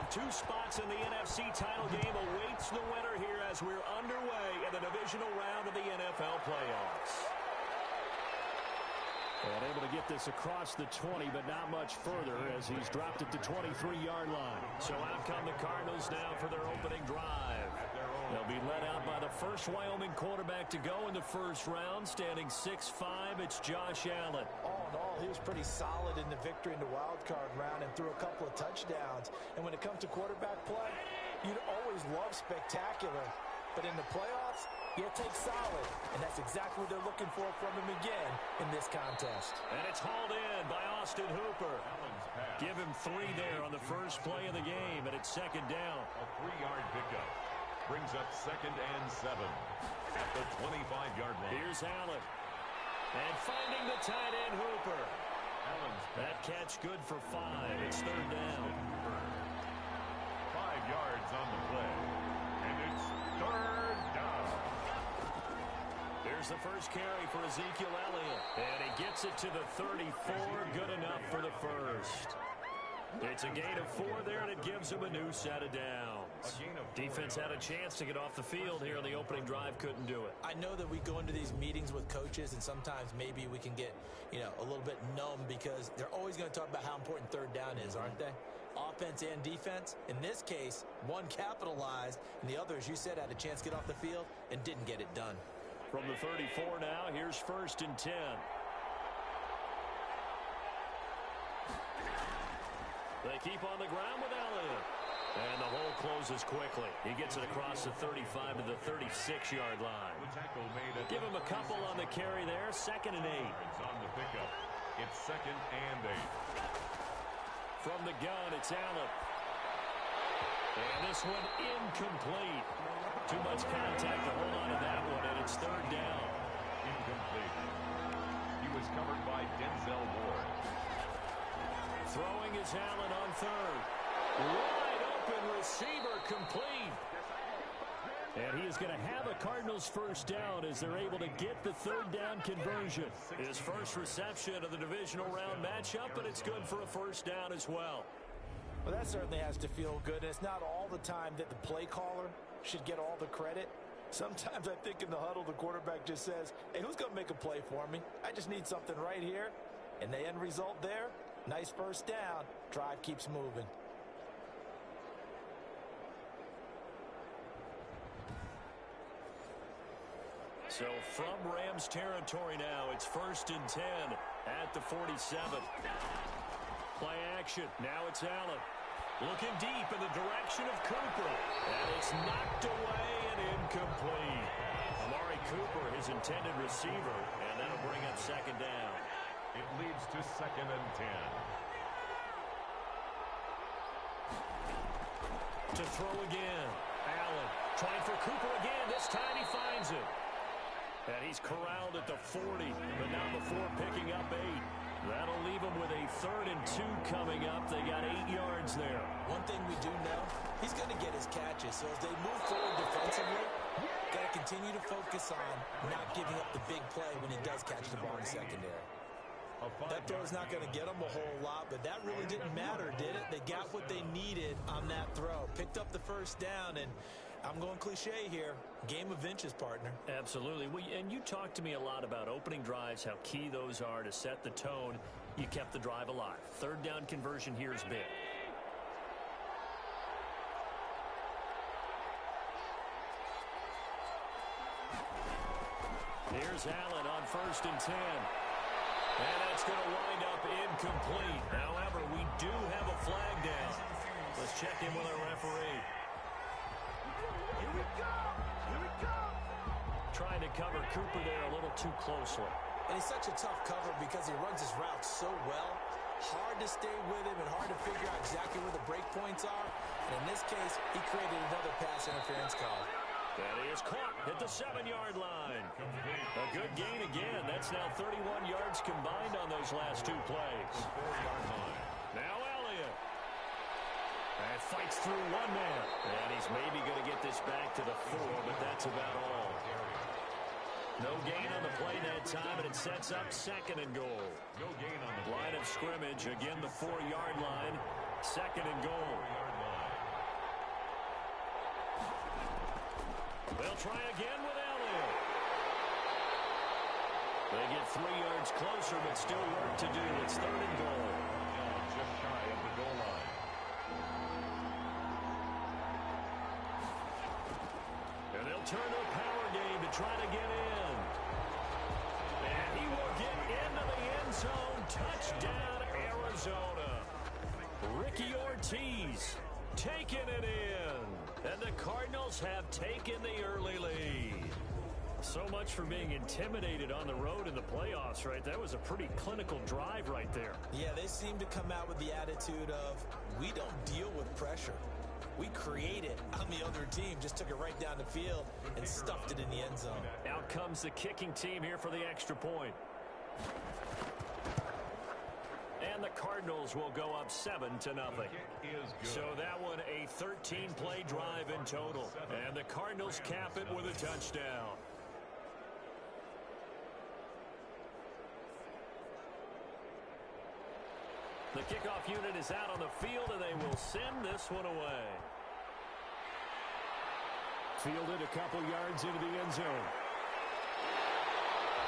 of two spots in the NFC title game awaits the winner here as we're underway in the divisional round of the NFL playoffs. And able to get this across the 20, but not much further as he's dropped it to 23-yard line. So out come the Cardinals now for their opening drive. They'll be led out by the first Wyoming quarterback to go in the first round, standing 6'5". It's Josh Allen. All in all, he was pretty solid in the victory in the wild card round and threw a couple of touchdowns. And when it comes to quarterback play, you'd always love spectacular. But in the playoffs, you'll take solid. And that's exactly what they're looking for from him again in this contest. And it's hauled in by Austin Hooper. Give him 3 there on the first play of the game, and it's second down. A 3-yard pickup brings up 2nd and 7 at the 25-yard line. Here's Allen. And finding the tight end, Hooper. That catch good for 5. It's third down. 5 yards on the play. And it's third down. There's the first carry for Ezekiel Elliott. And he gets it to the 34. Good enough for the first. It's a gain of 4 there, and it gives him a new set of downs. Defense had a chance to get off the field here on the opening drive, couldn't do it. I know that we go into these meetings with coaches, and sometimes maybe we can get, a little bit numb because they're always going to talk about how important third down is, aren't they? Offense and defense. In this case, one capitalized, and the other, as you said, had a chance to get off the field and didn't get it done. From the 34 now, here's 1st and 10. They keep on the ground with Elliott. And the hole closes quickly. He gets it across the 35 to the 36-yard line. Give him a couple on the carry there. 2nd and 8. On the pickup. It's 2nd and 8. From the gun, it's Allen. And this one incomplete. Too much contact to hold on to that one, and it's third down. Incomplete. He was covered by Denzel Ward. Throwing is Allen on third. Wide open receiver complete. And he is going to have a Cardinals first down as they're able to get the third down conversion. His first reception of the divisional round matchup, but it's good for a first down as well. Well, that certainly has to feel good. And it's not all the time that the play caller should get all the credit. Sometimes I think in the huddle, the quarterback just says, hey, who's going to make a play for me? I just need something right here. And the end result there, nice first down. Drive keeps moving. So from Rams territory now, it's 1st and 10 at the 47. Play action. Now it's Allen. Looking deep in the direction of Cooper. And it's knocked away and incomplete. Amari Cooper, his intended receiver, and that'll bring up 2nd down. It leads to 2nd and 10. To throw again. Allen trying for Cooper again. This time he finds it. And he's corralled at the 40, but not before picking up 8. That'll leave him with a 3rd and 2 coming up. They got 8 yards there. One thing we do know, he's going to get his catches. So as they move forward defensively, got to continue to focus on not giving up the big play when he does catch the ball in the secondary. That throw is not going to get them a whole lot, but that really didn't matter, did it? They got what they needed on that throw. Picked up the first down, and I'm going cliche here. Game of inches, partner. Absolutely. And you talked to me a lot about opening drives, how key those are to set the tone. You kept the drive alive. Third down conversion here is big. Here's Allen on 1st and 10. And that's going to wind up incomplete. However, we do have a flag down. Let's check in with our referee. Here we go! Here we go! Trying to cover Cooper there a little too closely. And he's such a tough cover because he runs his route so well. Hard to stay with him and hard to figure out exactly where the break points are. And in this case, he created another pass interference call. And he is caught at the 7-yard line. A good gain again. That's now 31 yards combined on those last 2 plays. Now Elliott. And fights through one man. And he's maybe going to get this back to the 4, but that's about all. No gain on the play that time, and it sets up 2nd and goal. No gain on the line of scrimmage. Again, the 4-yard line. 2nd and goal. They'll try again with Elliott. They get 3 yards closer, but still work to do. It's 3rd and goal. Just shy of the goal line. And they'll turn to a power game to try to get in. And he will get into the end zone. Touchdown, Arizona. Ricky Ortiz taking it in. And the Cardinals have taken the early lead. So much for being intimidated on the road in the playoffs, right? That was a pretty clinical drive right there. Yeah, they seem to come out with the attitude of, we don't deal with pressure. We create it on the other team. Just took it right down the field and stuffed it in the end zone. Out comes the kicking team here for the extra point. And the Cardinals will go up 7-0. So that one a 13-play drive in total. And the Cardinals cap it with a touchdown. The kickoff unit is out on the field, and they will send this one away. Fielded a couple yards into the end zone.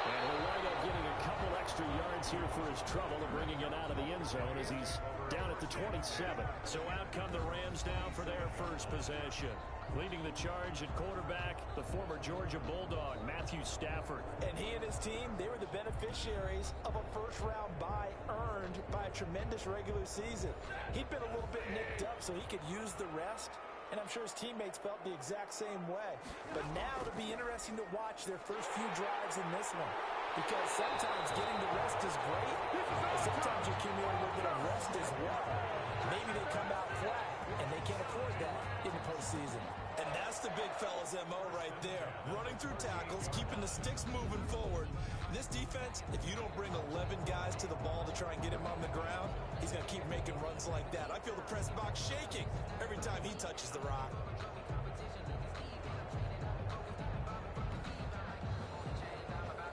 And he'll wind up getting a couple extra yards here for his trouble of bringing it out of the end zone as he's down at the 27. So out come the Rams now for their first possession. Leading the charge at quarterback, the former Georgia Bulldog, Matthew Stafford. And he and his team, they were the beneficiaries of a first-round bye earned by a tremendous regular season. He'd been a little bit nicked up so he could use the rest, and I'm sure his teammates felt the exact same way. But now it'll be interesting to watch their first few drives in this one, because sometimes getting the rest is great, but sometimes you accumulate a little bit of rest as well. Maybe they come out flat, and they can't afford that in the postseason. And that's the big fella's MO right there. Running through tackles, keeping the sticks moving forward. This defense, if you don't bring 11 guys to the ball to try and get him on the ground, he's going to keep making runs like that. I feel the press box shaking every time he touches the rock.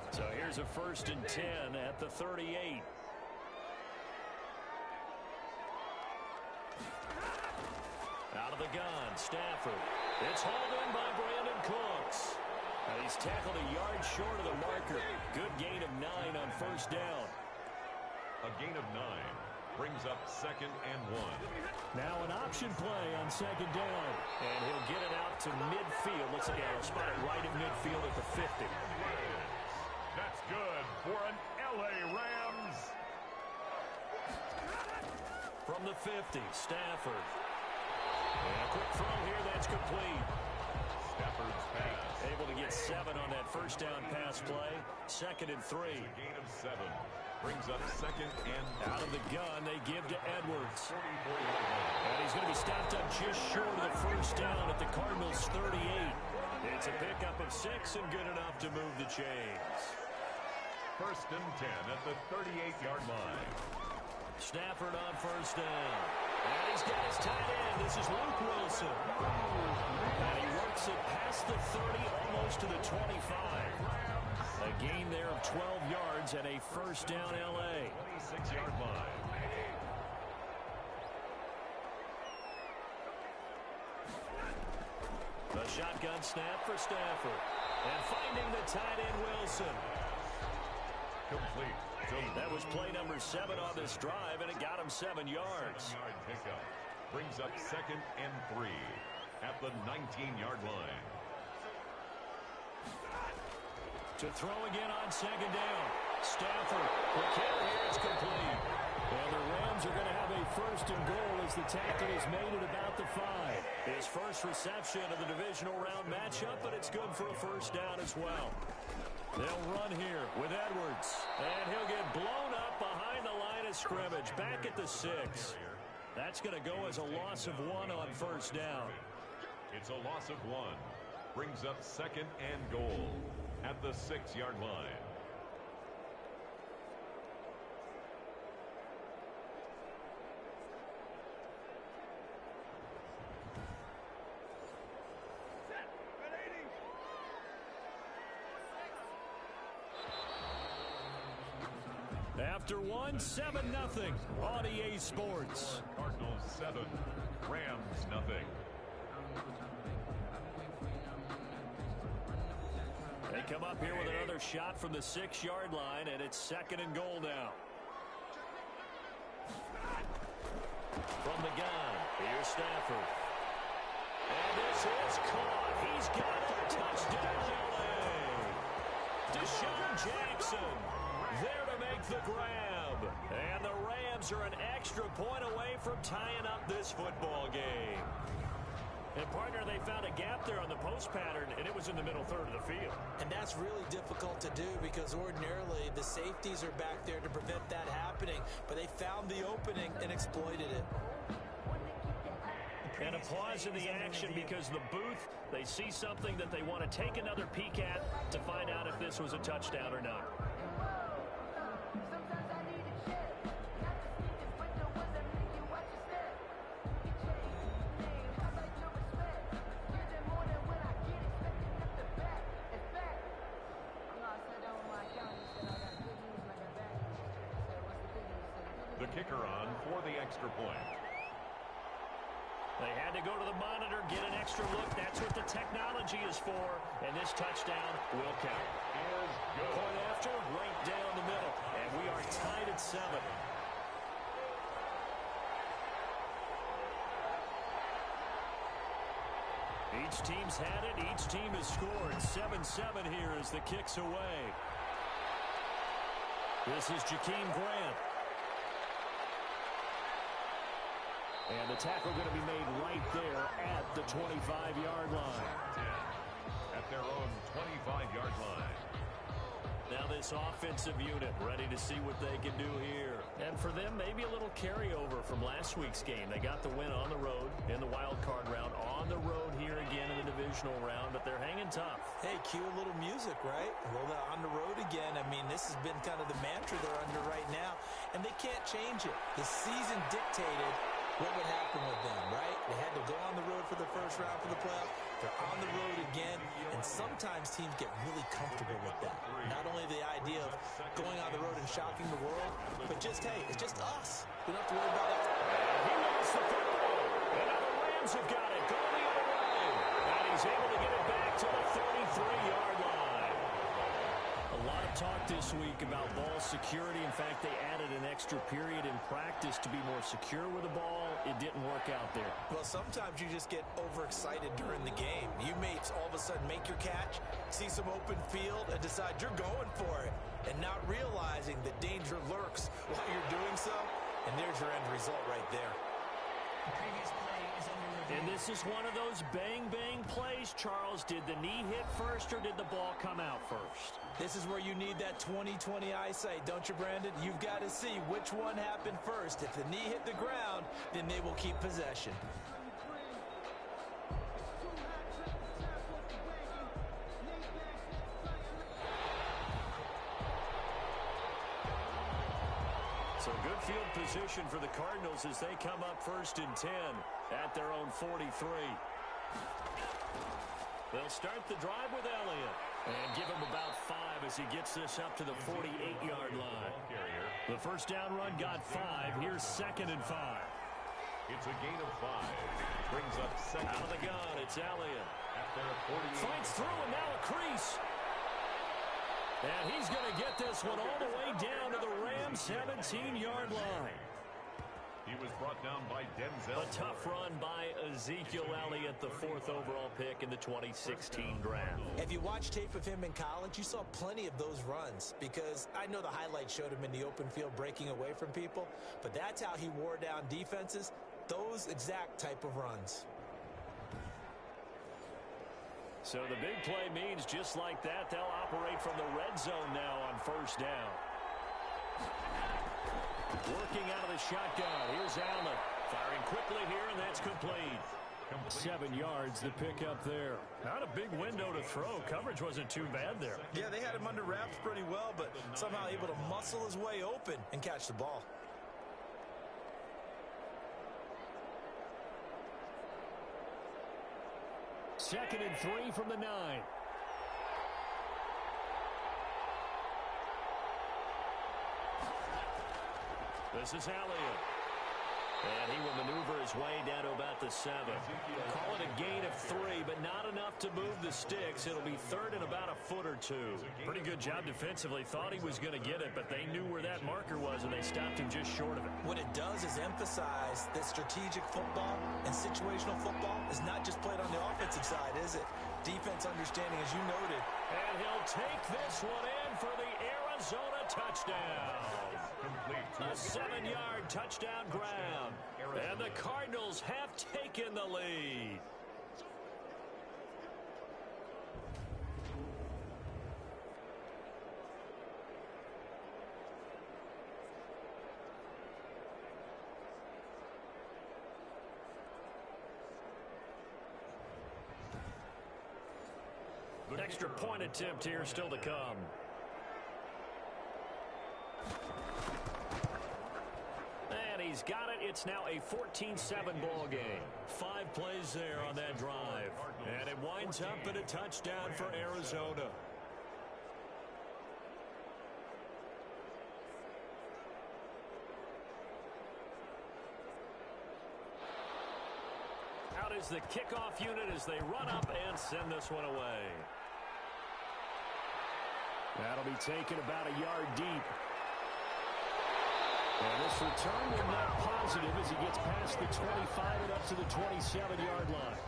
So here's a 1st and 10 at the 38. Out of the gun, Stafford. It's hauled in by Brandon Cooks. And he's tackled a yard short of the marker. Good gain of 9 on 1st down. A gain of 9 brings up 2nd and 1. Now an option play on 2nd down. And he'll get it out to midfield. Looks like he'll spot it right at midfield at the 50. That's good for an LA Rams. From the 50, Stafford. And a quick throw here, that's complete. Stafford's pass. Able to get 7 on that 1st down pass play. 2nd and 3. A gain of 7 brings up 2nd and 3. Out of the gun, they give to Edwards. And he's going to be stopped up just short of the 1st down at the Cardinals' 38. It's a pickup of 6 and good enough to move the chains. 1st and 10 at the 38-yard line. Stafford on 1st down. And he's got his tight end. This is Luke Wilson. And he works it past the 30, almost to the 25. A gain there of 12 yards and a 1st down L.A. 26-yard line. The shotgun snap for Stafford. And finding the tight end Wilson. Complete. That was play number 7 on this drive, and it got him 7 yards. 7-yard pickup brings up 2nd and 3 at the 19-yard line. To throw again on 2nd down. Stafford. The carry here is complete. And the Rams are going to have a 1st and goal as the tackle is made at about the 5. His first reception of the divisional round matchup, but it's good for a 1st down as well. They'll run here with Edwards. And he'll get blown up behind the line of scrimmage. Back at the 6. That's going to go as a loss of 1 on 1st down. It's a loss of 1. Brings up 2nd and goal at the 6-yard line. After 1, 7-0 on EA Sports. Cardinals 7, Rams nothing. come up here with another shot from the 6-yard line, and it's 2nd and goal now. From the gun, here's Stafford. And this is caught. He's got it. Touchdown, LA. Shawn Jackson there to make the grab. And the Rams are an extra point away from tying up this football game. And, partner, they found a gap there on the post pattern, and it was in the middle third of the field. And that's really difficult to do because ordinarily the safeties are back there to prevent that happening. But they found the opening and exploited it. And a pause in the action because the booth, they see something that they want to take another peek at to find out if this was a touchdown or not. The kicker on for the extra point. They had to go to the monitor, get an extra look. That's what the technology is for. And this touchdown will count. Point after, right down the middle. And we are tied at 7. Each team's had it. Each team has scored. 7-7 here as the kick's away. This is Jakeem Grant. And the tackle going to be made right there at the 25-yard line. At their own 25-yard line. Now this offensive unit ready to see what they can do here. And for them, maybe a little carryover from last week's game. They got the win on the road in the wild card round, on the road here again in the divisional round, but they're hanging tough. Hey, cue a little music, right? Well, they're on the road again. I mean, this has been kind of the mantra they're under right now, and they can't change it. The season dictated what would happen with them, right? They had to go on the road for the first round for the playoff. They're on the road again, and sometimes teams get really comfortable with that. Not only the idea of going on the road and shocking the world, but just, hey, it's just us. We don't have to worry about it. He lost the football. And now the Rams have got it. Going the other way. And he's able to get it back to the 33-yard line. A lot of talk this week about ball security. In fact, they added an extra period in practice to be more secure with the ball. It didn't work out there. Well, sometimes you just get overexcited during the game. You may all of a sudden make your catch, see some open field, and decide you're going for it, and not realizing that danger lurks while you're doing so. And there's your end result right there. The previous play is under review. And this is one of those bang-bang plays, Charles. Did the knee hit first or did the ball come out first? This is where you need that 20/20 eyesight, don't you, Brandon? You've got to see which one happened first. If the knee hit the ground, then they will keep possession. So good field position for the Cardinals as they come up 1st and 10 at their own 43. They'll start the drive with Elliott and give him about 5 as he gets this up to the 48-yard line. The first down run got 5. Here's 2nd and 5. It's a gain of 5. Brings up 2nd. Out of the gun, it's Elliott. At their 48. Fights through and now a crease. And he's going to get this one all the way down to the Rams' 17-yard line. He was brought down by Denzel. A tough run by Ezekiel Elliott, the 4th overall pick in the 2016 draft. If you watched tape of him in college, you saw plenty of those runs because I know the highlights showed him in the open field breaking away from people, but that's how he wore down defenses, those exact type of runs. So the big play means just like that, they'll operate from the red zone now on 1st down. Working out of the shotgun. Here's Allen. Firing quickly here, and that's complete. 7 yards to pick up there. Not a big window to throw. Coverage wasn't too bad there. Yeah, they had him under wraps pretty well, but somehow able to muscle his way open and catch the ball. Second and 3 from the 9. This is Elliott. And he will maneuver his way down to about the 7. Call it a gain of 3, but not enough enough to move the sticks. It'll be third and about a foot or two. Pretty good job defensively. Thought he was going to get it, but they knew where that marker was, and they stopped him just short of it. What it does is emphasize that strategic football and situational football is not just played on the offensive side, is it? Defense understanding, as you noted. And he'll take this one in for the Arizona touchdown. A 7-yard touchdown grab. And the Cardinals have taken the lead. Extra point attempt here still to come. And he's got it. It's now a 14-7 ball game. 5 plays there on that drive. And it winds up in a touchdown for Arizona. Out is the kickoff unit as they run up and send this one away. That'll be taken about a yard deep. And this return will net positive as he gets past the 25 and up to the 27-yard line.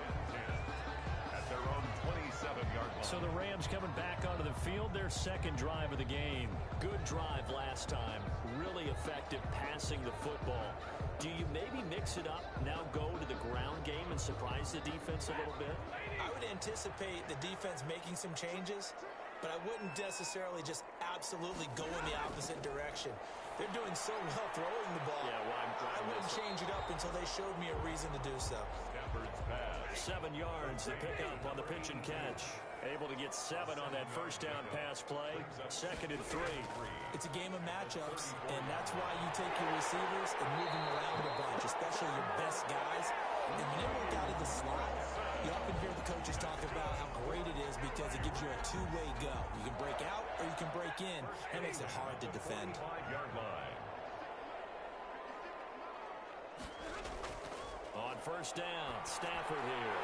At their own 27-yard line. So the Rams coming back onto the field, their second drive of the game. Good drive last time. Really effective passing the football. Do you maybe mix it up, now go to the ground game and surprise the defense a little bit? I would anticipate the defense making some changes, but I wouldn't necessarily just absolutely go in the opposite direction. They're doing so well throwing the ball. Yeah, I wouldn't change it up until they showed me a reason to do so. Stafford's pass. 7 yards to pick up on the pitch and catch. Able to get 7 on that first down pass play. 2nd and 3. It's a game of matchups, and that's why you take your receivers and move them around a bunch, especially your best guys. And when they work out of the slot, you often hear the coaches talk about how great it is because it gives you a two-way go. You can break out or you can break in. That makes it hard to defend. 5-yard line. On first down, Stafford here.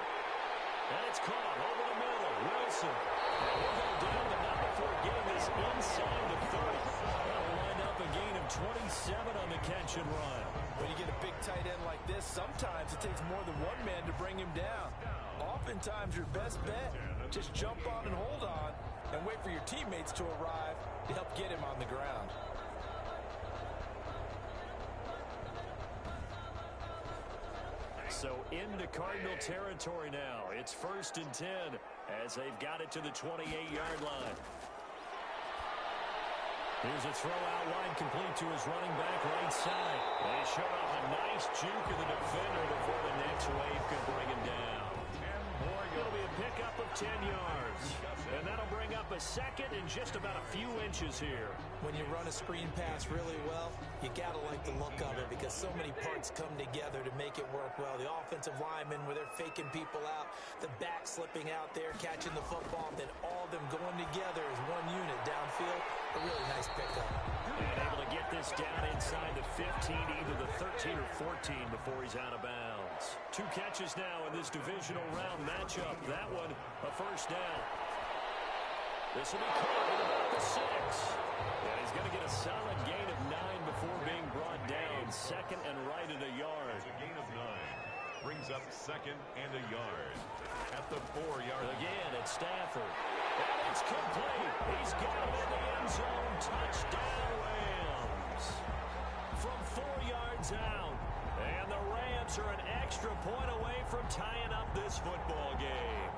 And it's caught over the middle. Wilson. And we'll go down the number 4 getting this inside the 30. That'll wind up a gain of 27 on the catch and run. When you get a big tight end like this, sometimes it takes more than one man to bring him down. Oftentimes, your best bet, just jump on and hold on and wait for your teammates to arrive to help get him on the ground. So into Cardinal territory now. It's 1st and 10 as they've got it to the 28-yard line. Here's a throw out wide complete to his running back right side. They showed off a nice juke of the defender before the next wave could bring him down. It'll be a pickup of 10 yards. And that'll bring up a 2nd and just about a few inches here. When you run a screen pass really well, you got to like the look of it because so many parts come together to make it work well. The offensive linemen where they're faking people out, the back slipping out there, catching the football, then all of them going together as one unit downfield. A really nice pickup. And able to get this down inside the 15, either the 13 or 14 before he's out of bounds. 2 catches now in this divisional round matchup. That one, a first down. This will be caught at about the 6. And he's going to get a solid gain of 9 before being brought down. 2nd and right at a yard. A gain of 9. Brings up 2nd and a yard. At the 4-yard line. Again, it's Stafford. And it's complete. He's got him in the end zone. Touchdown, Rams. From 4 yards out. And the Rams are an extra point away from tying up this football game.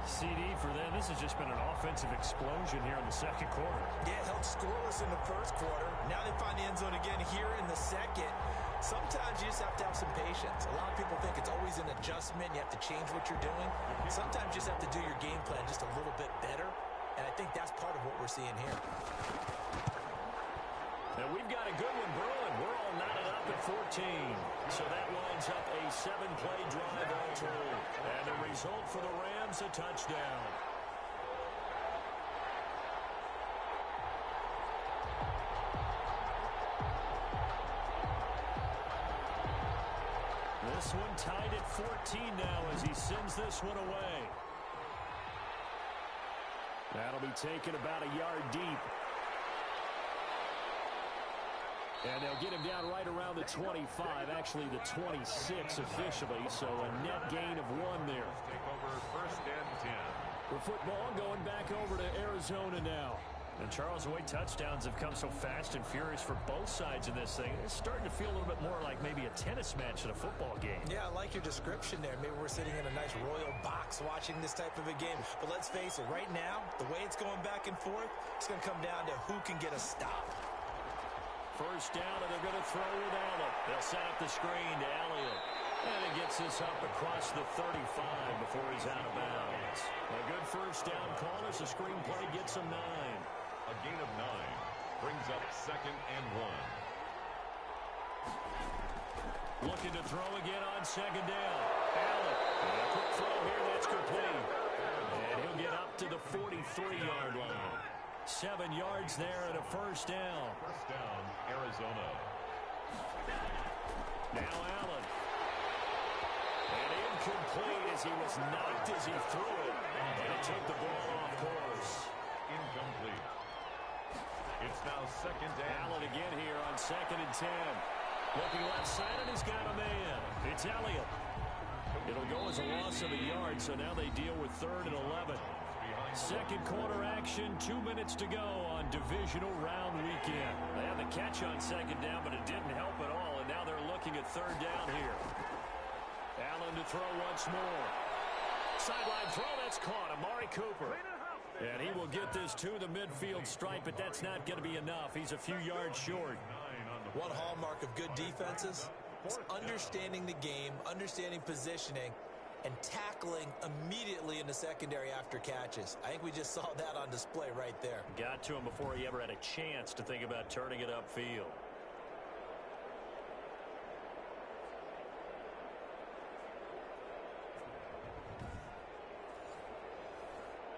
CD for them. This has just been an offensive explosion here in the 2nd quarter. Yeah, held scoreless in the 1st quarter. Now they find the end zone again here in the 2nd. Sometimes you just have to have some patience. A lot of people think it's always an adjustment. You have to change what you're doing. Sometimes you just have to do your game plan just a little bit better. And I think that's part of what we're seeing here. And we've got a good one brewing. We're all knotted up at 14. So that winds up a 7-play drive all told. And the result for the Rams, a touchdown. This one tied at 14 13 now as he sends this one away. That'll be taken about a yard deep. And they'll get him down right around the 25, actually the 26 officially, so a net gain of 1 there. Take over 1st and 10. The football going back over to Arizona now. And Charles, the way touchdowns have come so fast and furious for both sides in this thing, it's starting to feel a little bit more like maybe a tennis match than a football game. Yeah, I like your description there. Maybe we're sitting in a nice royal box watching this type of a game. But let's face it, right now, the way it's going back and forth, it's going to come down to who can get a stop. First down, and they're going to throw with Allen. They'll set up the screen to Elliott. And he gets this up across the 35 before he's out of bounds. A good first down call as the screenplay gets him 9. A gain of 9 brings up 2nd and 1. Looking to throw again on 2nd down. Allen. And a quick throw here, that's complete. And he'll get up to the 43-yard line. 7 yards there and a first down. First down, Arizona. Now Allen. And incomplete as he was knocked as he threw it. And it took the ball off course. Incomplete. It's now 2nd down. Allen again here on 2nd and 10. Looking left side, and he's got a man. It's Elliott. It'll go as a loss of a yard, so now they deal with 3rd and 11. Second quarter action, 2 minutes to go on divisional round weekend. They had the catch on 2nd down, but it didn't help at all, and now they're looking at 3rd down here. Allen to throw once more. Sideline throw, that's caught. Amari Cooper. And he will get this to the midfield stripe, but that's not going to be enough. He's a few yards short. One hallmark of good defenses is understanding the game, understanding positioning, and tackling immediately in the secondary after catches. I think we just saw that on display right there. Got to him before he ever had a chance to think about turning it upfield.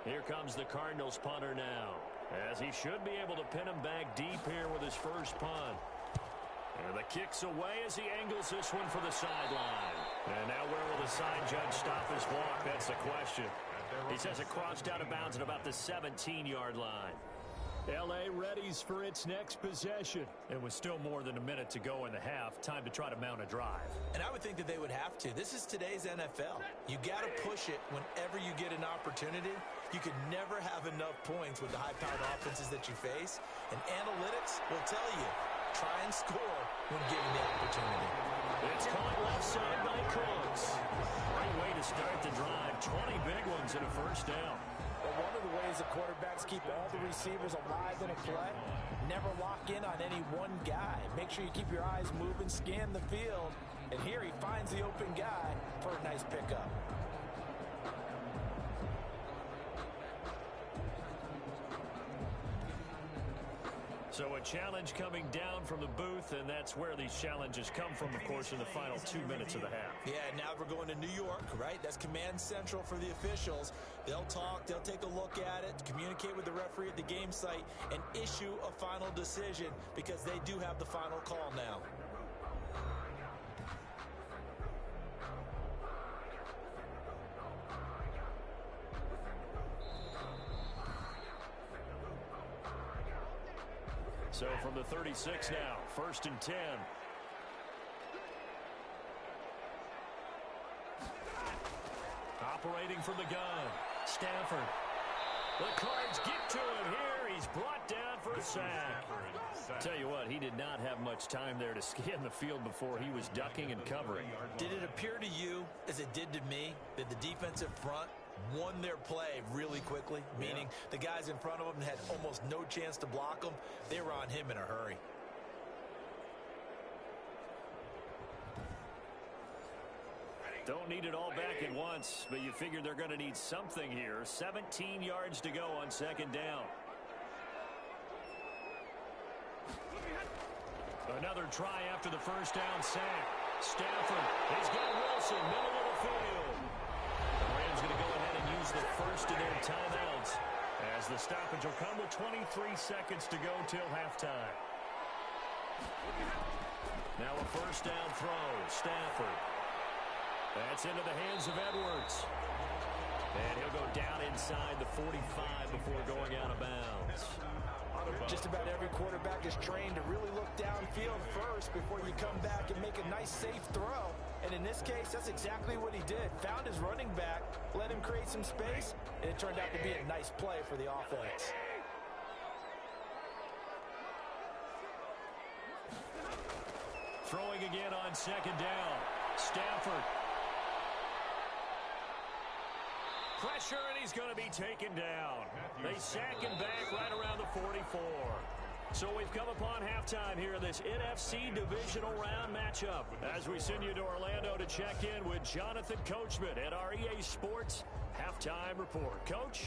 Here comes the Cardinals punter now, as he should be able to pin him back deep here with his first punt. And the kick's away as he angles this one for the sideline. And now where will the side judge stop his walk? That's the question. He says it crossed out of bounds at about the 17-yard line. L.A. readies for its next possession. And with still more than a minute to go in the half, time to try to mount a drive. And I would think that they would have to. This is today's NFL. You got to push it whenever you get an opportunity. You could never have enough points with the high-powered offenses that you face. And analytics will tell you, try and score when given the opportunity. It's caught left side by Cooks. Great way to start the drive. 20 big ones and a first down. Well, one of the ways the quarterbacks keep all the receivers alive in a play, never lock in on any one guy. Make sure you keep your eyes moving, scan the field. And here he finds the open guy for a nice pickup. So a challenge coming down from the booth, and that's where these challenges come from, of course, in the final 2 minutes of the half. Yeah, now we're going to New York, right? That's command central for the officials. They'll talk, they'll take a look at it, communicate with the referee at the game site, and issue a final decision because they do have the final call now. So from the 36 now, 1st and 10. Operating from the gun, Stafford. The Cards get to him here. He's brought down for a sack. Tell you what, he did not have much time there to scan the field before he was ducking and covering. Did it appear to you, as it did to me, that the defensive front won their play really quickly, meaning the guys in front of them had almost no chance to block them? They were on him in a hurry. Don't need it all back at once, but you figure they're going to need something here. 17 yards to go on 2nd down. Another try after the first down sack. Stafford, he's got Wilson, middle of the field. The Rams going to go ahead and use the first of their timeouts, as the stoppage will come with 23 seconds to go till halftime. Now a first down throw. Stafford. That's into the hands of Edwards. And he'll go down inside the 45 before going out of bounds. Just about every quarterback is trained to really look downfield first before you come back and make a nice, safe throw. And in this case, that's exactly what he did. Found his running back, let him create some space, and it turned out to be a nice play for the offense. Throwing again on second down. Stafford. Pressure, and he's going to be taken down. They sack him back right around the 44. So we've come upon halftime here in this NFC Divisional Round matchup. As we send you to Orlando to check in with Jonathan Coachman at our EA Sports Halftime Report. Coach?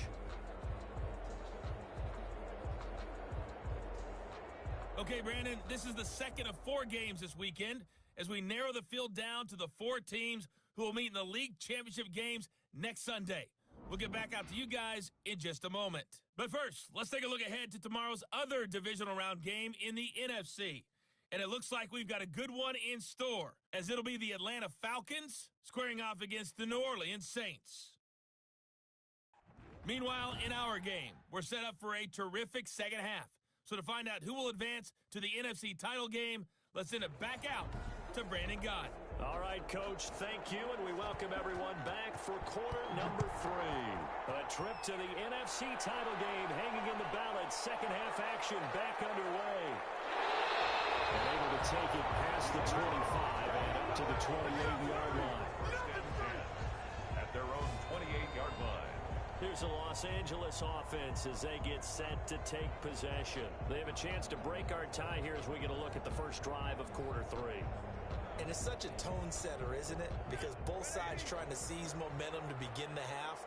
Okay, Brandon, this is the second of 4 games this weekend as we narrow the field down to the 4 teams who will meet in the league championship games next Sunday. We'll get back out to you guys in just a moment. But first, let's take a look ahead to tomorrow's other divisional round game in the NFC. And it looks like we've got a good one in store, as it'll be the Atlanta Falcons squaring off against the New Orleans Saints. Meanwhile, in our game, we're set up for a terrific second half. So to find out who will advance to the NFC title game, let's send it back out to Brandon Gott. All right, Coach, thank you, and we welcome everyone back for quarter number 3. A trip to the NFC title game hanging in the balance. Second half action back underway. And able to take it past the 25 and up to the 28-yard line. At their own 28-yard line. Here's the Los Angeles offense as they get set to take possession. They have a chance to break our tie here as we get a look at the first drive of quarter 3. And it's such a tone setter, isn't it? Because both sides trying to seize momentum to begin the half.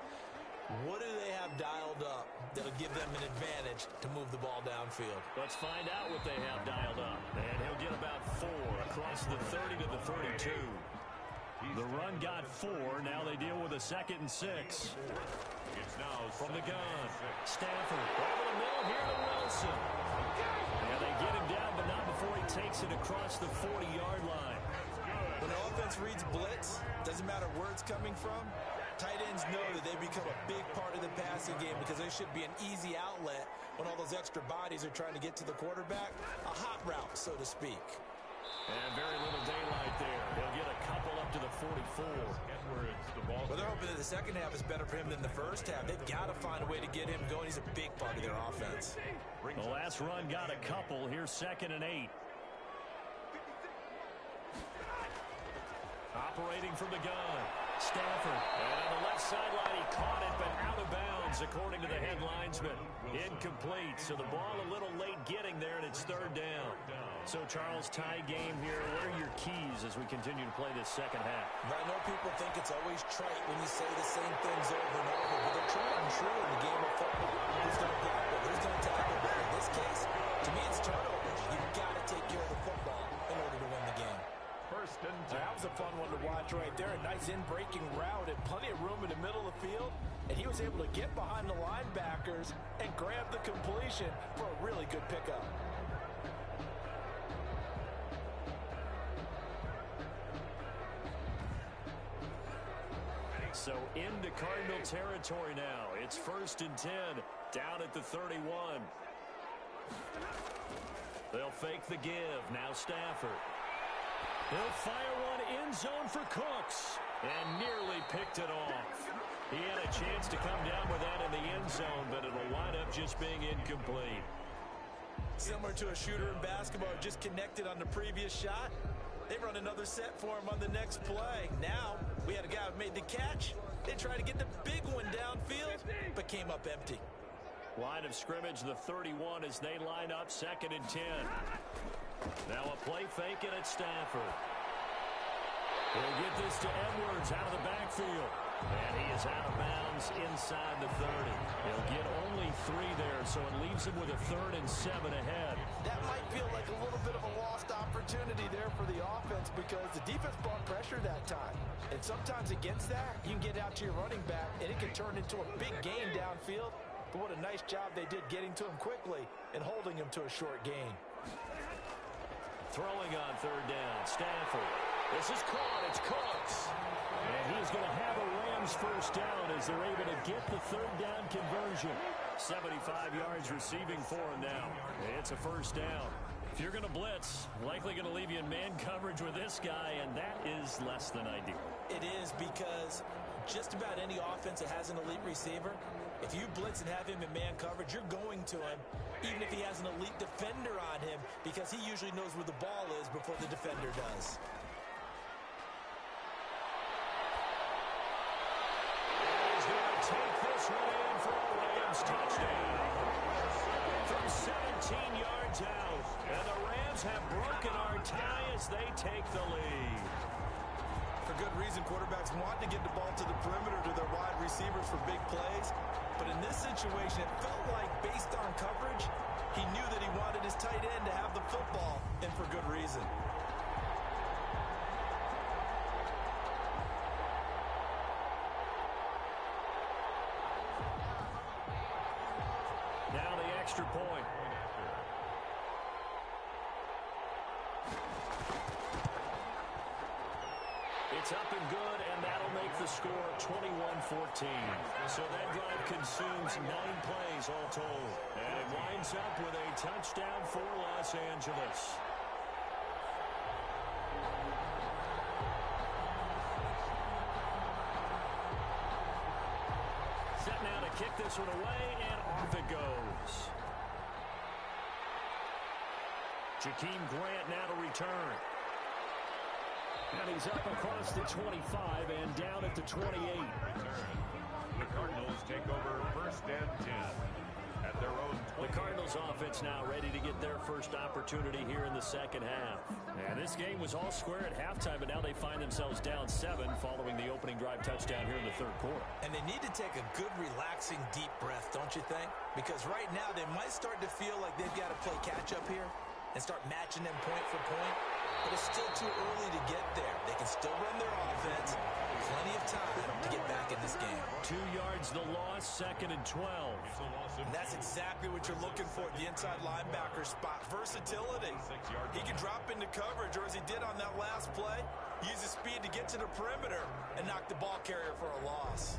What do they have dialed up that'll give them an advantage to move the ball downfield? Let's find out what they have dialed up. And he'll get about 4 across the 30 to the 32. The run got 4. Now they deal with a 2nd and 6. It's now from the gun. Stafford over the middle here to Wilson. And they get him down, but not before he takes it across the 40-yard line. When the offense reads blitz, doesn't matter where it's coming from, tight ends know that they become a big part of the passing game because there should be an easy outlet when all those extra bodies are trying to get to the quarterback. A hot route, so to speak. And very little daylight there. He'll get a couple up to the 44. Well, they're hoping that the second half is better for him than the first half. They've got to find a way to get him going. He's a big part of their offense. The last run got a couple. Here's 2nd and 8. Operating from the gun. Stafford. And on the left sideline, he caught it, but out of bounds, according to the head linesman. Incomplete. So the ball a little late getting there, and it's 3rd down. So, Charles, tie game here. What are your keys as we continue to play this second half? I know people think it's always trite when you say the same things over and over, but they're tried and true in the game of football. Who's going to block it? Who's going to tackle it? In this case, to me, it's turnovers. You've got to take care of the football in order to win the game. Preston. That was a fun one to watch right there. A nice in-breaking route and plenty of room in the middle of the field. And he was able to get behind the linebackers and grab the completion for a really good pickup. So into Cardinal territory now. It's 1st and 10, down at the 31. They'll fake the give. Now Stafford. He'll fire one end zone for Cooks and nearly picked it off. He had a chance to come down with that in the end zone, but it'll wind up just being incomplete. Similar to a shooter in basketball, just connected on the previous shot. They run another set for him on the next play. Now, we had a guy who made the catch. They tried to get the big one downfield, but came up empty. Line of scrimmage, the 31 as they line up 2nd and 10. Now a play fake and it's Stafford. He'll get this to Edwards out of the backfield. And he is out of bounds inside the 30. He'll get only 3 there, so it leaves him with a 3rd and 7 ahead. That might feel like a little bit of a lost opportunity there for the offense because the defense brought pressure that time. And sometimes against that, you can get out to your running back, and it can turn into a big gain downfield. But what a nice job they did getting to him quickly and holding him to a short gain. Throwing on 3rd down, Stafford. This is caught. It's Cooks. And he's going to have a Rams first down as they're able to get the third down conversion. 75 yards receiving for him now. It's a first down. If you're going to blitz, likely going to leave you in man coverage with this guy, and that is less than ideal. It is, because just about any offense that has an elite receiver, if you blitz and have him in man coverage, you're going to him, even if he has an elite defender on him, because he usually knows where the ball is before the defender does. He's going to take this one in for a Rams touchdown. From 17 yards out. And the Rams have broken our tie as they take the lead. For good reason, quarterbacks want to get the ball to the perimeter to their wide receivers for big plays. But in this situation, it felt like, based on coverage, he knew that he wanted his tight end to have the football, and for good reason. Now the extra point. It's up and good, and that'll make the score 21-14. So that drive consumes 9 plays all told. And it winds up with a touchdown for Los Angeles. Set now to kick this one away, and off it goes. Jakeem Grant now to return. And he's up across the 25 and down at the 28. The Cardinals take over first and 10 at their own 20. The Cardinals offense now ready to get their first opportunity here in the second half. And this game was all square at halftime, but now they find themselves down 7 following the opening drive touchdown here in the third quarter. And they need to take a good, relaxing, deep breath, don't you think? Because right now they might start to feel like they've got to play catch-up here and start matching them point for point. But it's still too early to get there. They can still run their offense. Plenty of time to get back in this game. 2 yards the loss, 2nd and 12. And that's exactly what you're looking for at the inside linebacker spot. Versatility. He can drop into coverage, or as he did on that last play, use his speed to get to the perimeter and knock the ball carrier for a loss.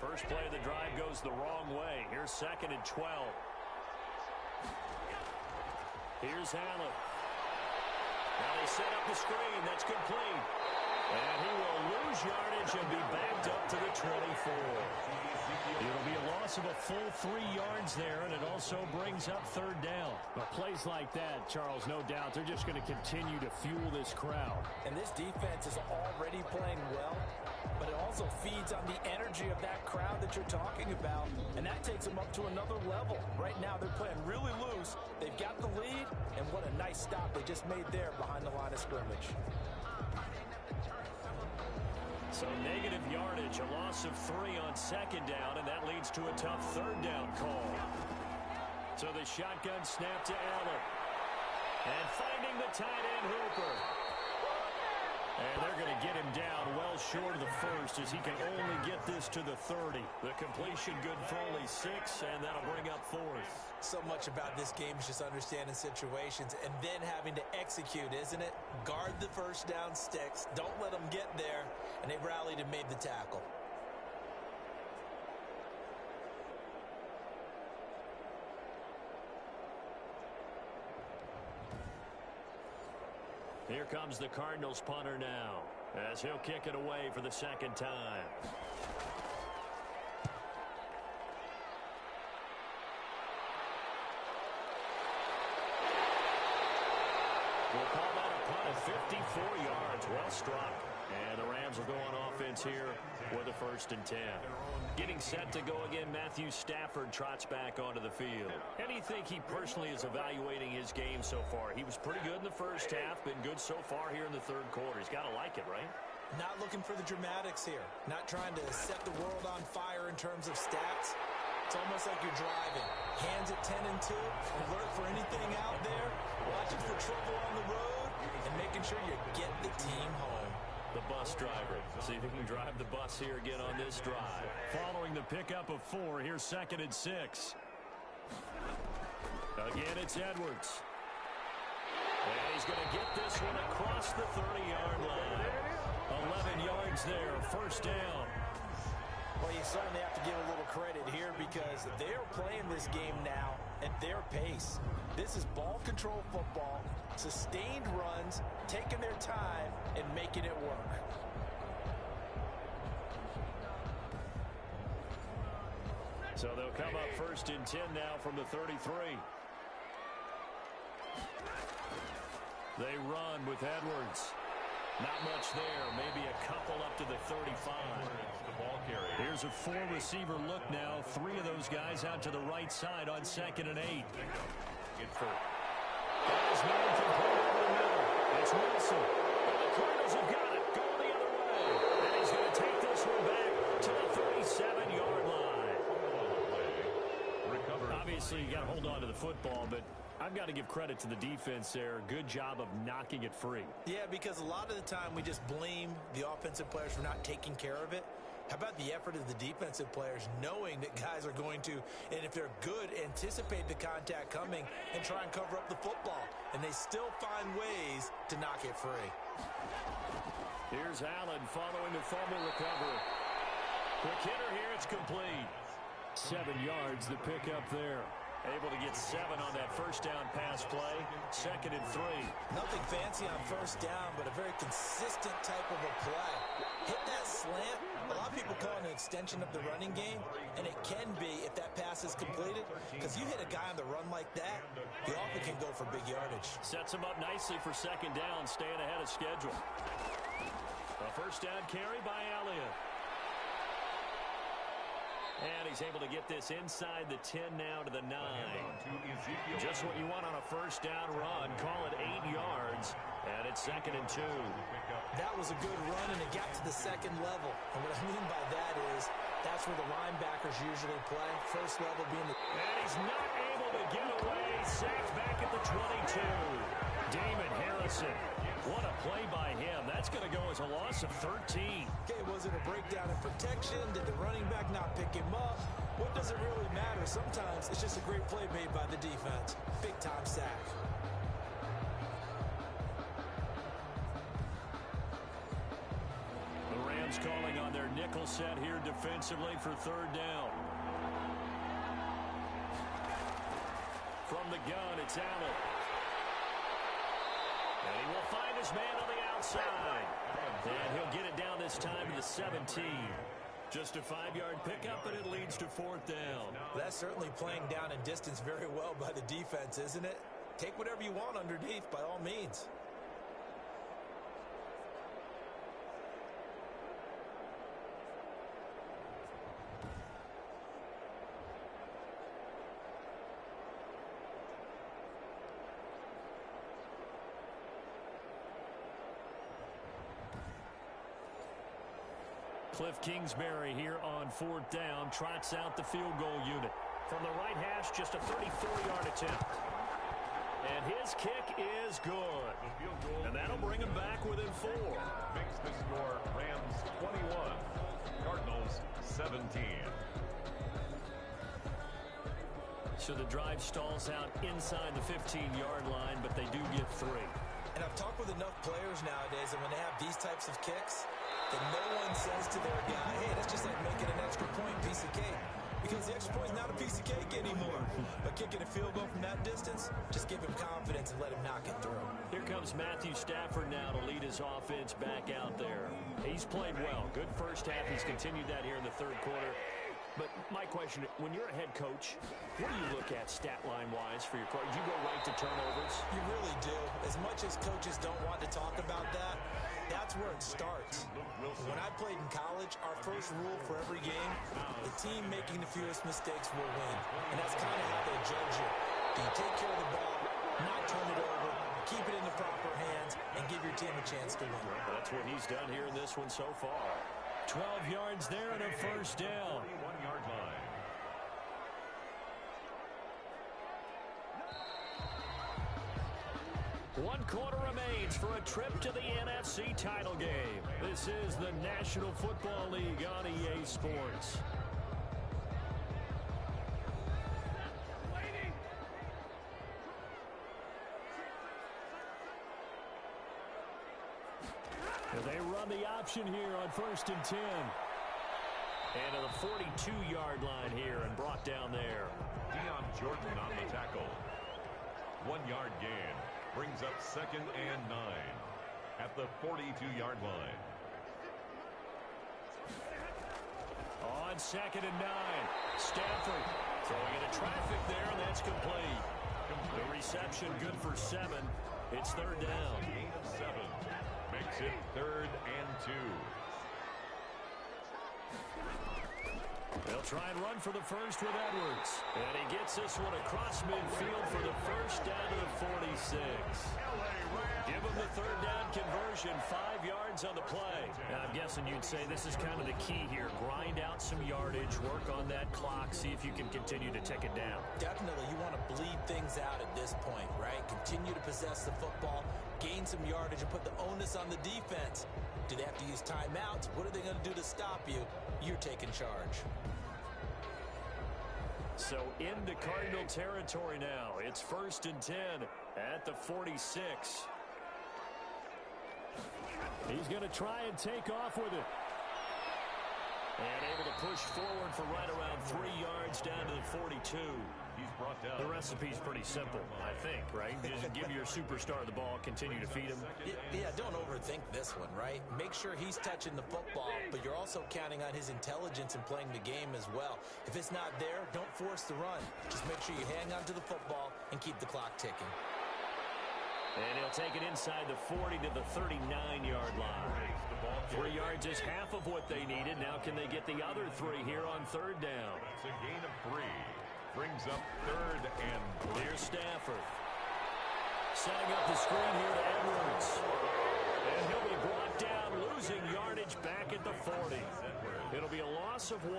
First play of the drive goes the wrong way. Here's 2nd and 12. Here's Allen. Now they set up the screen. That's complete. And he will lose yardage and be backed up to the 24. It'll be a loss of a full 3 yards there, and it also brings up third down. But plays like that, Charles, no doubt, they're just going to continue to fuel this crowd. And this defense is already playing well, but it also feeds on the energy of that crowd that you're talking about, and that takes them up to another level. Right now, they're playing really loose. They've got the lead, and what a nice stop they just made there behind the line of scrimmage. So negative yardage, a loss of 3 on 2nd down, and that leads to a tough third down call. So the shotgun snap to Allen. And finding the tight end Hooper. And they're going to get him down well short of the first as he can only get this to the 30. The completion good for only 6, and that'll bring up 4th. So much about this game is just understanding situations and then having to execute, isn't it? Guard the first down sticks. Don't let them get there. And they rallied and made the tackle. Here comes the Cardinals punter now as he'll kick it away for the 2nd time. We'll call that a punt of 54 yards. Well struck. And the Rams will go on offense here with a 1st and 10. Getting set to go again, Matthew Stafford trots back onto the field. And you think he personally is evaluating his game so far? He was pretty good in the first half, been good so far here in the third quarter. He's got to like it, right? Not looking for the dramatics here. Not trying to set the world on fire in terms of stats. It's almost like you're driving. Hands at 10 and 2, alert for anything out there, watching for trouble on the road, and making sure you get the team home. the bus driver. See if he can drive the bus here again on this drive. Following the pickup of 4, here's 2nd and 6. Again, it's Edwards. And he's going to get this one across the 30-yard line. 11 yards there, first down. Well, you certainly have to give a little credit here because they're playing this game now at their pace. This is ball control football, sustained runs, taking their time, and making it work. So they'll come up 1st and 10 now from the 33. They run with Edwards. Not much there. Maybe a couple up to the 35. Here's a 4-receiver look now. 3 of those guys out to the right side on 2nd and 8. Guys moving complete over the middle. It's Wilson. And the Cardinals have got it. Going the other way. And he's going to take this one back to the 37-yard line. Obviously, you got to hold on to the football, but I've got to give credit to the defense there. Good job of knocking it free. Yeah, because a lot of the time we just blame the offensive players for not taking care of it. How about the effort of the defensive players knowing that guys are going to, and if they're good, anticipate the contact coming and try and cover up the football. And they still find ways to knock it free. Here's Allen following the fumble recovery. Quick hitter here, it's complete. 7 yards, the pickup there. Able to get 7 on that first down pass play. 2nd and 3. Nothing fancy on first down, but a very consistent type of a play. Hit that slant. A lot of people call it an extension of the running game, and it can be if that pass is completed, because you hit a guy on the run like that, he often can go for big yardage. Sets him up nicely for 2nd down, staying ahead of schedule. A first down carry by Elliott. And he's able to get this inside the 10 now to the 9. Just what you want on a first down run. Call it 8 yards. And it's 2nd and 2. That was a good run, and it got to the 2nd level. And what I mean by that is that's where the linebackers usually play. First level being the... And he's not able to get away. Sacked back at the 22. Damon Harrison. What a play by him. That's going to go as a loss of 13. Okay, was it a breakdown in protection? Did the running back not pick him up? What does it really matter? Sometimes it's just a great play made by the defense. Big-time sack. The Rams calling on their nickel set here defensively for 3rd down. From the gun, it's Allen. And he will find his man on the outside. And he'll get it down this time to the 17. Just a 5-yard pickup, and it leads to 4th down. That's certainly playing down in distance very well by the defense, isn't it? Take whatever you want underneath, by all means. Cliff Kingsbury here on 4th down, trots out the field goal unit. From the right hash, just a 34-yard attempt. And his kick is good. And that'll bring him back within 4. Makes the score Rams 21, Cardinals 17. So the drive stalls out inside the 15-yard line, but they do get 3. And I've talked with enough players nowadays, and when they have these types of kicks, that no one says to their guy, hey, that's just like making an extra point piece of cake. Because the extra point is not a piece of cake anymore. But kicking a field goal from that distance, just give him confidence and let him knock it through. Here comes Matthew Stafford now to lead his offense back out there. He's played well. Good first half. He's continued that here in the 3rd quarter. But my question, when you're a head coach, what do you look at stat line-wise for your coach? Do you go right to turnovers? You really do. As much as coaches don't want to talk about that, that's where it starts. When I played in college, our first rule for every game, the team making the fewest mistakes will win. And that's kind of how they judge you. Do you take care of the ball, not turn it over, keep it in the proper hands, and give your team a chance to win? That's what he's done here in this one so far. 12 yards there and a first down. 41-yard line. 1 quarter remains for a trip to the NFC title game. This is the National Football League on EA Sports. They run the option here on 1st and 10. And to the 42-yard line here and brought down there. Jordan on the tackle. 1-yard gain. Brings up 2nd and 9 at the 42-yard line. On 2nd and 9. Stafford throwing into traffic there, and that's complete. The reception good for 7. It's 3rd down. Gain of 7. Makes it 3rd and 2. They'll try and run for the first with Edwards. And he gets this one across midfield for the first down to the 46. Give him the 3rd down conversion, 5 yards on the play. Now, I'm guessing you'd say this is kind of the key here. Grind out some yardage, work on that clock, see if you can continue to tick it down. Definitely, you want to bleed things out at this point, right? Continue to possess the football, gain some yardage, and put the onus on the defense. Do they have to use timeouts? What are they going to do to stop you? You're taking charge. So into Cardinal territory now. It's 1st and 10 at the 46. He's going to try and take off with it. And able to push forward for right around 3 yards down to the 42. He's brought down. The recipe's pretty simple, I think, right? Just give your superstar the ball, continue to feed him. Yeah, don't overthink this one, right? Make sure he's touching the football, but you're also counting on his intelligence in playing the game as well. If it's not there, don't force the run. Just make sure you hang on to the football and keep the clock ticking. And he'll take it inside the 40 to the 39-yard line. 3 yards is half of what they needed. Now can they get the other 3 here on 3rd down? It's a gain of 3. Brings up 3rd and 3. Here's Stafford. Setting up the screen here to Edwards. And he'll be brought down, losing yardage back at the 40. It'll be a loss of 1,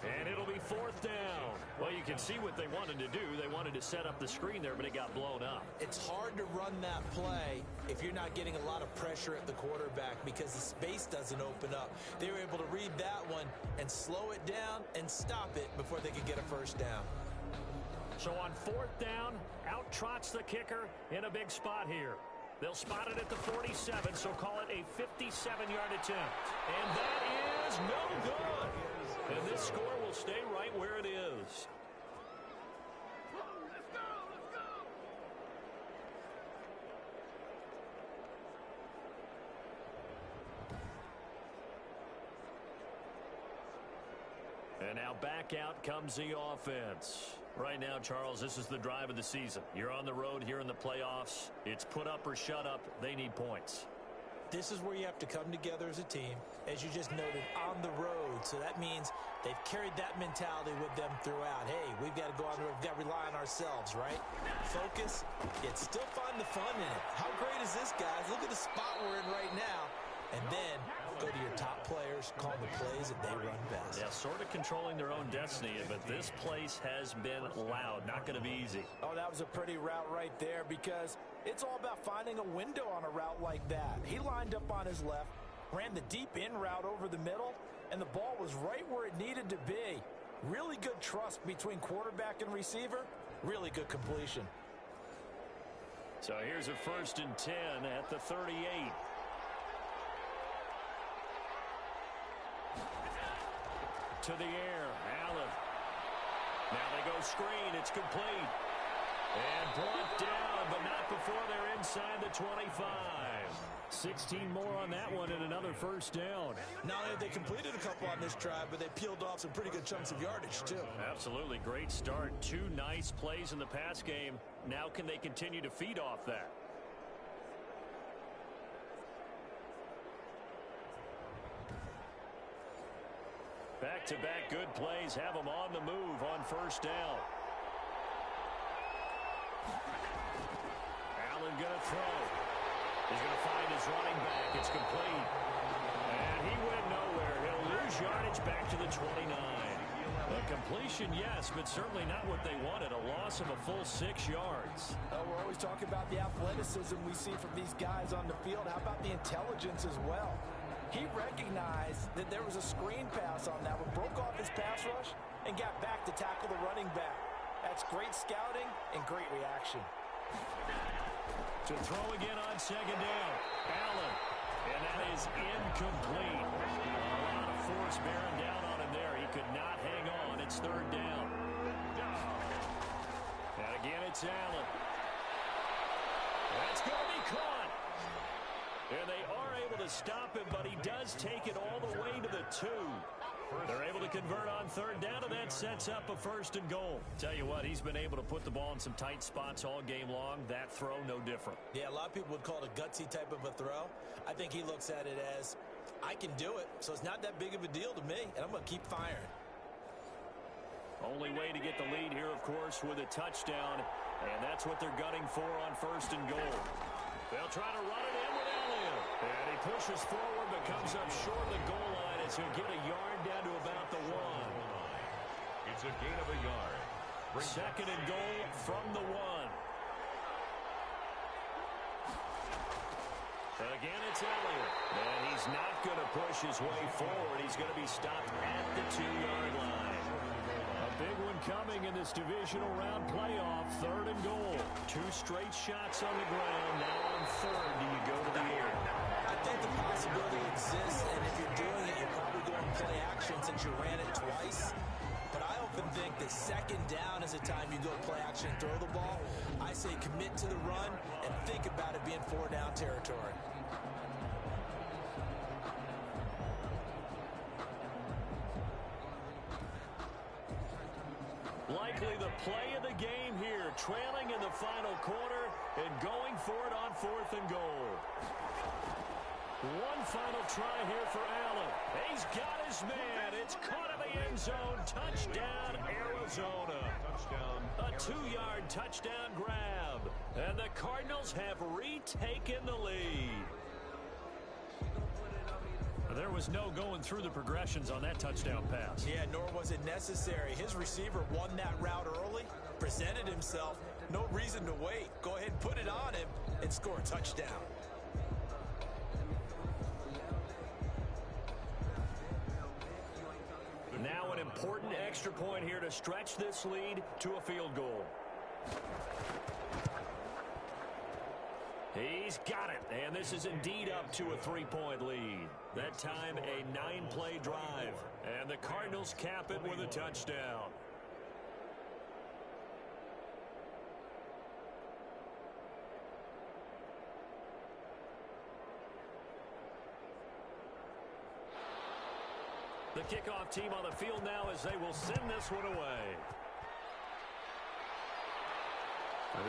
and it'll be 4th down. Well, you can see what they wanted to do. They wanted to set up the screen there, but it got blown up. It's hard to run that play if you're not getting a lot of pressure at the quarterback because the space doesn't open up. They were able to read that one and slow it down and stop it before they could get a 1st down. So on 4th down, out trots the kicker in a big spot here. They'll spot it at the 47, so call it a 57-yard attempt. And that is no good. And this score will stay right where it is. And now back out comes the offense. Right now, Charles, this is the drive of the season. You're on the road here in the playoffs. It's put up or shut up. They need points. This is where you have to come together as a team, as you just noted, on the road. So that means they've carried that mentality with them throughout. Hey, we've got to go on the road. We've got to rely on ourselves, right? Focus, yet still find the fun in it. How great is this, guys? Look at the spot we're in right now. And then go to your top players, call the plays that they run best. Yeah, sort of controlling their own destiny, but this place has been loud. Not going to be easy. Oh, that was a pretty route right there because it's all about finding a window on a route like that. He lined up on his left, ran the deep in route over the middle, and the ball was right where it needed to be. Really good trust between quarterback and receiver. Really good completion. So here's a 1st and 10 at the 38. To the air, Allen. Now they go screen. It's complete. And brought down, but not before they're inside the 25. 16 more on that one and another 1st down. Not only have they completed a couple on this drive, but they peeled off some pretty good chunks of yardage, too. Absolutely. Great start. 2 nice plays in the pass game. Now can they continue to feed off that? Back-to-back good plays have them on the move on 1st down. Allen going to throw. He's going to find his running back. It's complete. And he went nowhere. He'll lose yardage back to the 29. A completion, yes, but certainly not what they wanted. A loss of a full 6 yards. We're always talking about the athleticism we see from these guys on the field. How about the intelligence as well? He recognized that there was a screen pass on that one, broke off his pass rush, and got back to tackle the running back. That's great scouting and great reaction. To throw again on second down. Allen. And that is incomplete. A lot of force bearing down on him there. He could not hang on. It's third down. And again, it's Allen. That's going to be caught. And they are able to stop him, but he does take it all the way to the 2. They're able to convert on third down, and that sets up a first and goal. Tell you what, he's been able to put the ball in some tight spots all game long. That throw, no different. Yeah, a lot of people would call it a gutsy type of a throw. I think he looks at it as, I can do it, so it's not that big of a deal to me, and I'm going to keep firing. Only way to get the lead here, of course, with a touchdown, and that's what they're gunning for on first and goal. They'll try to run it in with Elliott. And he pushes forward but comes up short of the goal line as he'll get a yard down to about the 1. It's a gain of a yard. Second and goal from the 1. Again, it's Elliott. And he's not going to push his way forward. He's going to be stopped at the 2-yard line. A big one coming in this divisional round playoff. Third and goal. 2 straight shots on the ground. Now on third, do you go to the air? I think the possibility exists, and if you're doing it, you're probably going play action since you ran it twice. But I often think that second down is a time you go play action and throw the ball. I say commit to the run and think about it being 4-down territory. Likely the play of the game here, trailing in the final quarter and going for it on fourth and goal. One final try here for Allen. He's got his man. It's caught in the end zone. Touchdown, Arizona. A 2-yard touchdown grab. And the Cardinals have retaken the lead. There was no going through the progressions on that touchdown pass. Yeah, nor was it necessary. His receiver won that route early, presented himself. No reason to wait. Go ahead and put it on him and score a touchdown. Now an important extra point here to stretch this lead to a field goal. He's got it, and this is indeed up to a 3-point lead. That time a 9-play drive, and the Cardinals cap it with a touchdown. The kickoff team on the field now as they will send this one away.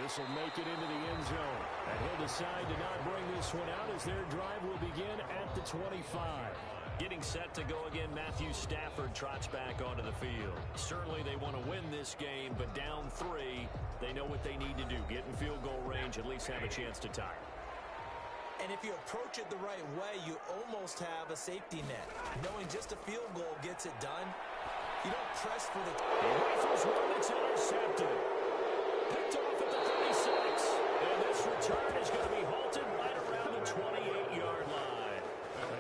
This will make it into the end zone. And he'll decide to not bring this one out as their drive will begin at the 25. Getting set to go again, Matthew Stafford trots back onto the field. Certainly they want to win this game, but down 3, they know what they need to do. Get in field goal range, at least have a chance to tie. And if you approach it the right way, you almost have a safety net. Knowing just a field goal gets it done, you don't press for the... He rifles one that's intercepted. Picked off at the 36. And this return is going to be halted right around the 28-yard line.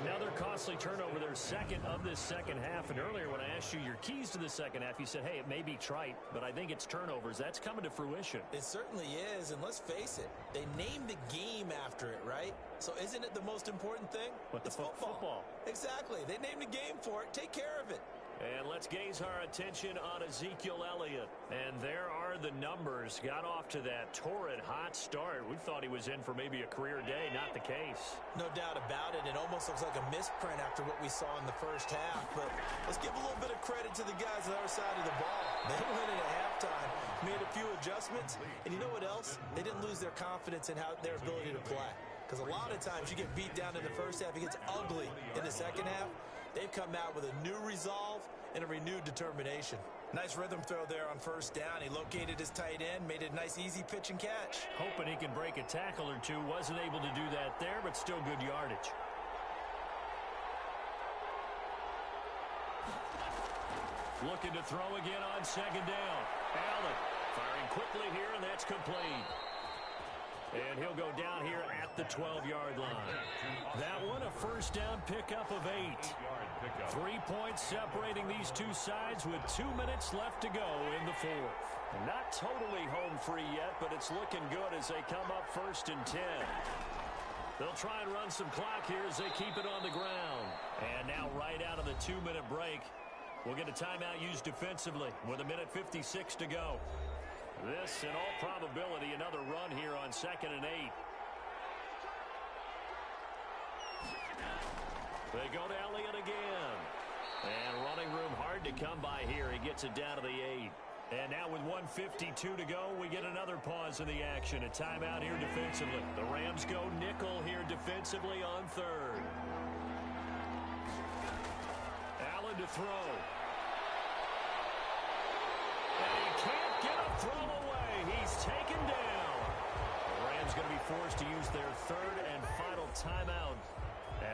Another costly turnover, their second of this second half. And earlier when I asked you your keys to the second half, you said, hey, it may be trite, but I think it's turnovers. That's coming to fruition. It certainly is, and let's face it, they named the game after it, right? So isn't it the most important thing? But the football. Exactly. They named the game for it. Take care of it. And let's gaze our attention on Ezekiel Elliott. And there are the numbers. Got off to that torrid hot start. We thought he was in for maybe a career day. Not the case. No doubt about it. It almost looks like a misprint after what we saw in the first half. But let's give a little bit of credit to the guys on the other side of the ball. They went in at halftime, made a few adjustments. And you know what else? They didn't lose their confidence in their ability to play. Because a lot of times you get beat down in the first half. It gets ugly in the second half. They've come out with a new resolve and a renewed determination. Nice rhythm throw there on first down. He located his tight end, made a nice easy pitch and catch. Hoping he can break a tackle or two. Wasn't able to do that there, but still good yardage. Looking to throw again on second down. Allen firing quickly here, and that's complete. And he'll go down here at the 12-yard line. That one, a first down pickup of 8. 3 points separating these two sides with 2 minutes left to go in the fourth. Not totally home free yet, but it's looking good as they come up 1st and 10. They'll try and run some clock here as they keep it on the ground. And now right out of the 2-minute break, we'll get a timeout used defensively with 1:56 to go. This, in all probability, another run here on 2nd and 8. They go to Elliott again. And running room hard to come by here. He gets it down to the 8. And now with 1:52 to go, we get another pause in the action. A timeout here defensively. The Rams go nickel here defensively on 3rd. Allen to throw. And he can't get a throw away. He's taken down. The Rams going to be forced to use their 3rd and final timeout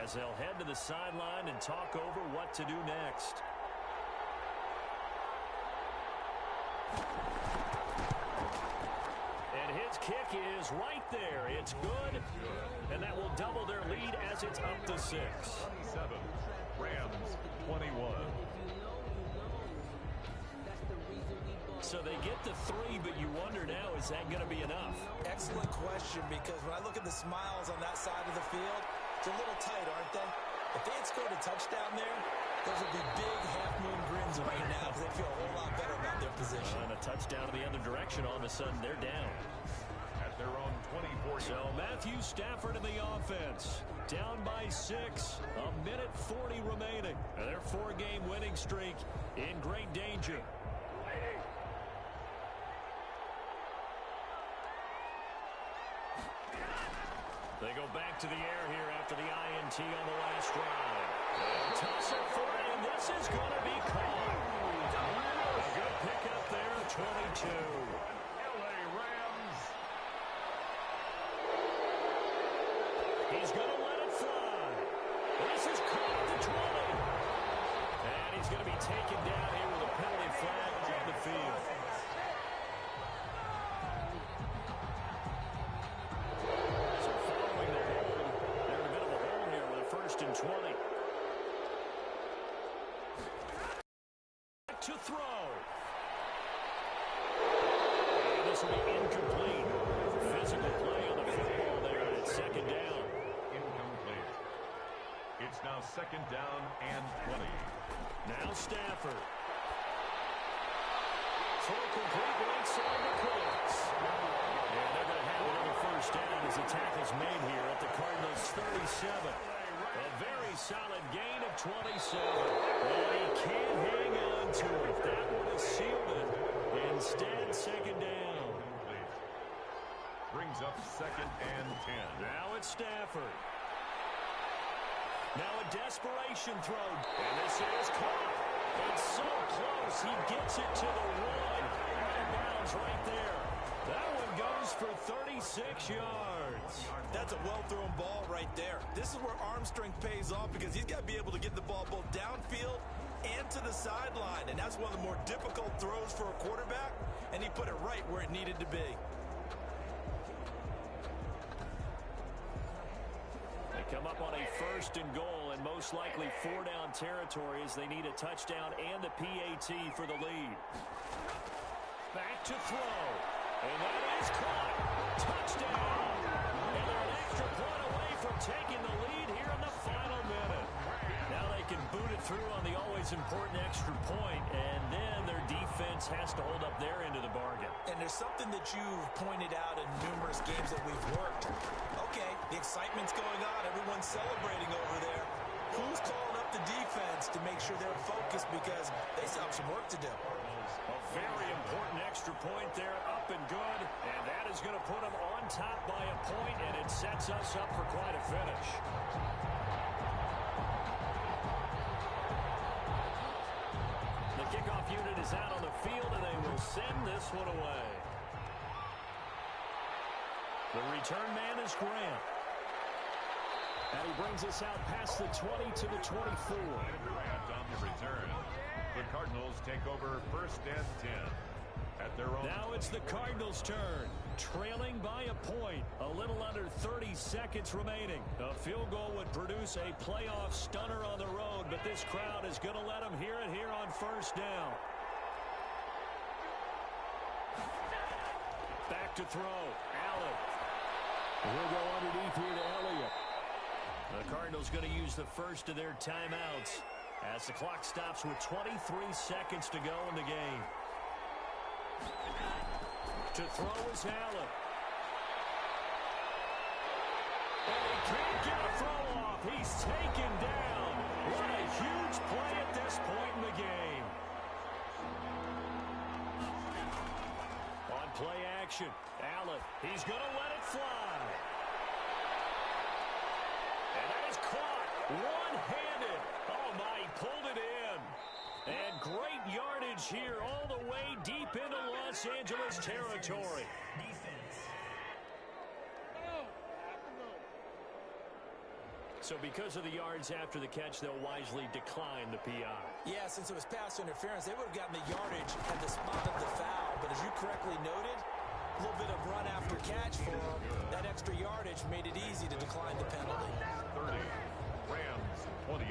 as they'll head to the sideline and talk over what to do next. And his kick is right there. It's good, and that will double their lead as it's up to 6. 27, Rams 21. So they get the 3, but you wonder now, is that going to be enough? Excellent question, because when I look at the smiles on that side of the field, it's a little tight, aren't they? If they had scored a touchdown there, those would be big half-moon grins right now because they feel a whole lot better about their position. And a touchdown in the other direction, all of a sudden they're down. At their own 24. So Matthew Stafford in the offense. Down by 6. 1:40 remaining. And their 4-game winning streak in great danger. They go back to the air here after the INT on the last drive. Toss it for it, and this is going to be caught. A good pickup there, 22. LA Rams. He's going to let it fly. This is caught at the 20. And he's going to be taken down here with a penalty flag on the field. And 20. To throw. And this will be incomplete. Physical play on the football there, and it's 2nd down. Incomplete. It's now 2nd down and 20. Now Stafford. Throw complete right side to Cooks. And they're going to have another 1st down as the tackle's made here at the Cardinals' 37. A very solid gain of 27. And he can't hang on to it. That would have sealed it. Instead, 2nd down. Brings up 2nd and 10. Now it's Stafford. Now a desperation throw. And this is caught. It's so close. He gets it to the 1. Out of bounds right there. That one goes for 36 yards. That's a well-thrown ball right there. This is where arm strength pays off because he's got to be able to get the ball both downfield and to the sideline. And that's one of the more difficult throws for a quarterback, and he put it right where it needed to be. They come up on a 1st and goal and most likely 4-down territory as they need a touchdown and a PAT for the lead. Back to throw. And that is caught. Touchdown. And they're an extra point away from taking the lead here in the final minute. Now they can boot it through on the always important extra point, and then their defense has to hold up their end of the bargain. And there's something that you've pointed out in numerous games that we've worked. Okay, the excitement's going on. Everyone's celebrating over there. Who's calling up the defense to make sure they're focused because they still have some work to do? A very important extra point there, up and good, and that is going to put them on top by a point, and it sets us up for quite a finish. The kickoff unit is out on the field, and they will send this one away. The return man is Grant. And he brings us out past the 20 to the 24. Grant on the return. The Cardinals take over 1st and 10 at their own. Now it's the Cardinals' turn, trailing by a point. A little under 30 seconds remaining. A field goal would produce a playoff stunner on the road, but this crowd is going to let them hear it here on 1st down. Back to throw. Allen. He'll go underneath here to Elliott. The Cardinals going to use the first of their timeouts as the clock stops with 23 seconds to go in the game. To throw is Allen. And he can't get a throw off. He's taken down. What a huge play at this point in the game. On play action, Allen. He's going to let it fly. And that is caught one-handed. Oh, my, he pulled it in. And great yardage here all the way deep into Los Angeles territory. Defense. So because of the yards after the catch, they'll wisely decline the PI. Yeah, since it was pass interference, they would have gotten the yardage at the spot of the foul. But as you correctly noted, a little bit of run after catch for them. That extra yardage made it easy to decline the penalty. 30. Rams 28.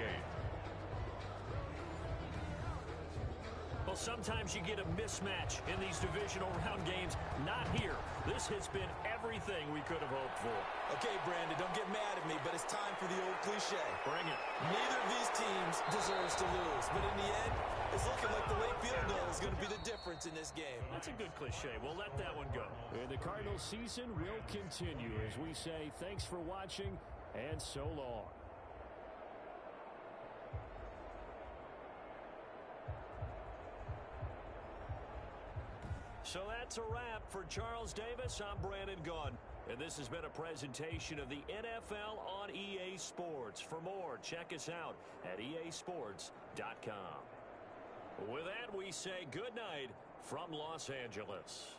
Well, sometimes you get a mismatch in these divisional round games. Not here. This has been everything we could have hoped for. Okay, Brandon, don't get mad at me, but it's time for the old cliche. Bring it. Neither of these teams deserves to lose, but in the end, it's looking like the late field goal is going to be the difference in this game. That's a good cliche. We'll let that one go. And the Cardinals season will continue as we say thanks for watching and so long. So that's a wrap for Charles Davis. I'm Brandon Gunn. And this has been a presentation of the NFL on EA Sports. For more, check us out at easports.com. With that, we say good night from Los Angeles.